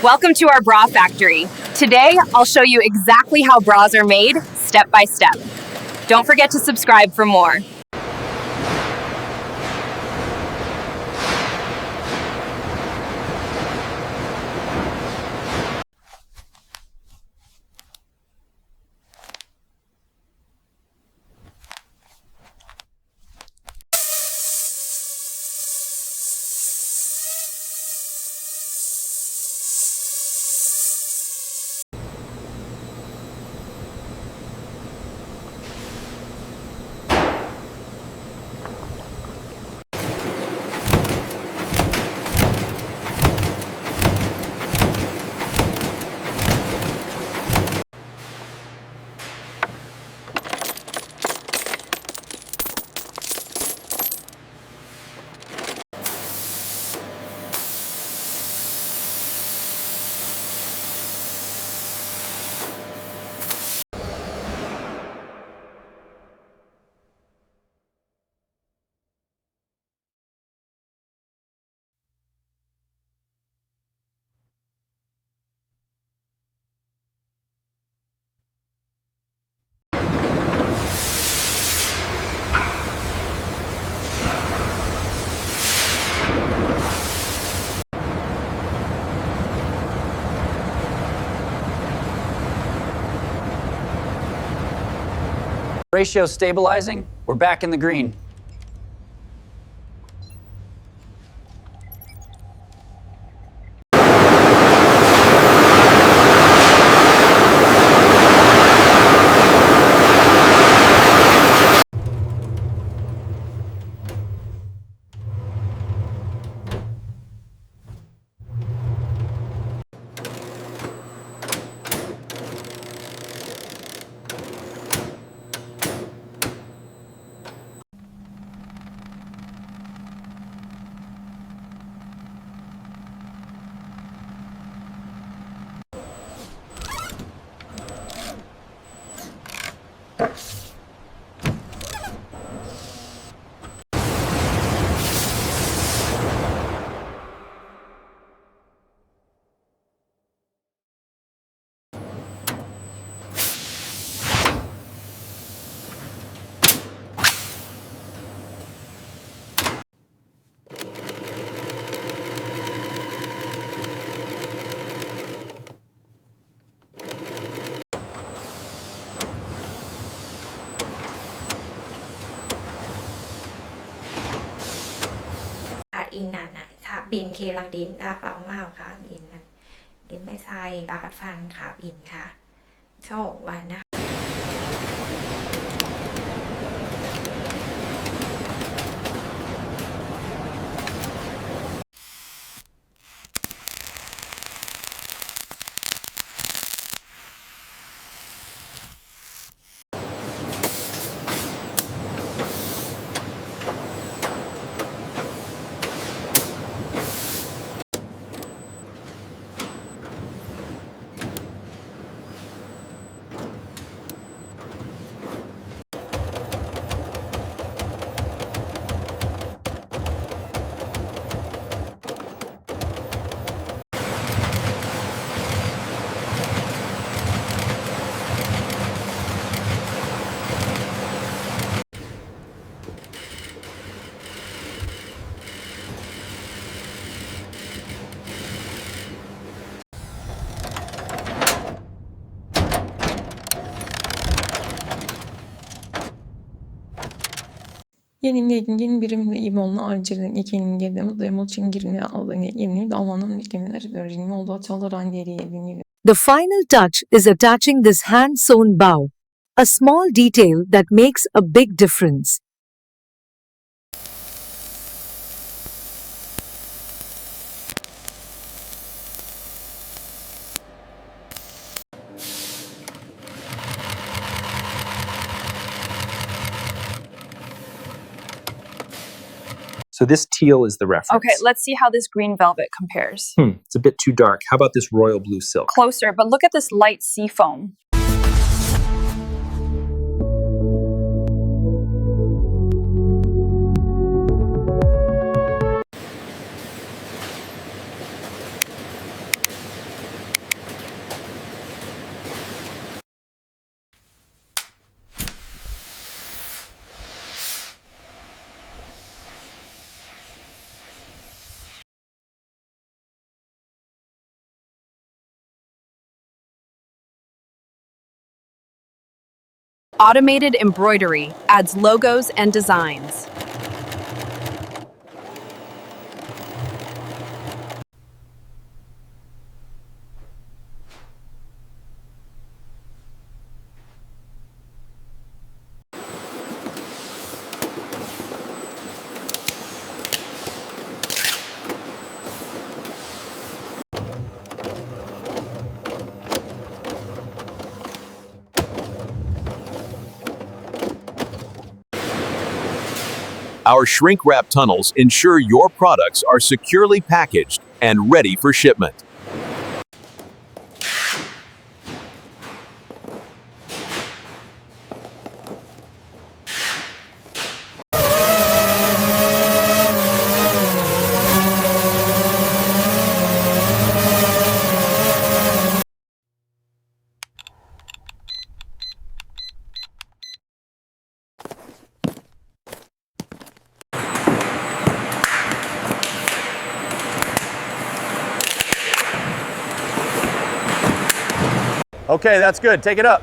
Welcome to our bra factory. Today, I'll show you exactly how bras are made, step by step. Don't forget to subscribe for more. Ratio stabilizing, we're back in the green. in nèค่ะบินเคลังดินดาเปล่ามากค่ะบินดินไม่ใช่บาดฟันค่ะบินค่ะโชควันนะYeniden birimli İBON'la ayrıcalık ikinin girdiğimiz demo çingirini aldığını yeni davanın hükümleri dördüncü oldu açılan yeri evini. The final touch is attaching this hand-sewn bow, a small detail that makes a big difference. So this teal is the reference. Okay, let's see how this green velvet compares. It's a bit too dark. How about this royal blue silk? Closer, but look at this light sea foam. Automated embroidery adds logos and designs. Our shrink wrap tunnels ensure your products are securely packaged and ready for shipment. Okay, that's good. Take it up.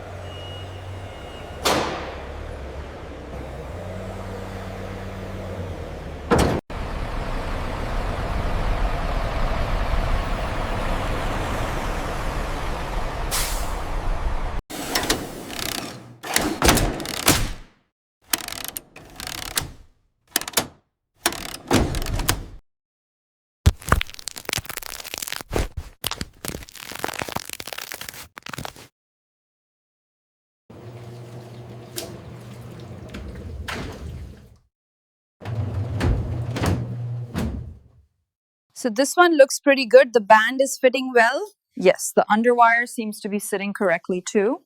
So this one looks pretty good. The band is fitting well. Yes, the underwire seems to be sitting correctly too.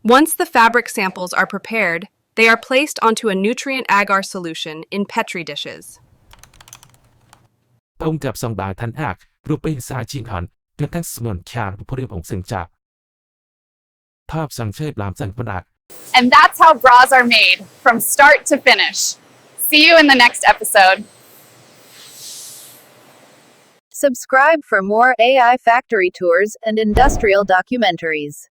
Once the fabric samples are prepared, they are placed onto a nutrient agar solution in Petri dishes. Ông gặp dòng bài thanh ác, rupin sa chinh hẳn, nên thanh smon khan của phổ ông sinh chạp. Tháp sang chơi làm sang phân ạc. And that's how bras are made, from start to finish. See you in the next episode. Subscribe for more AI factory tours and industrial documentaries.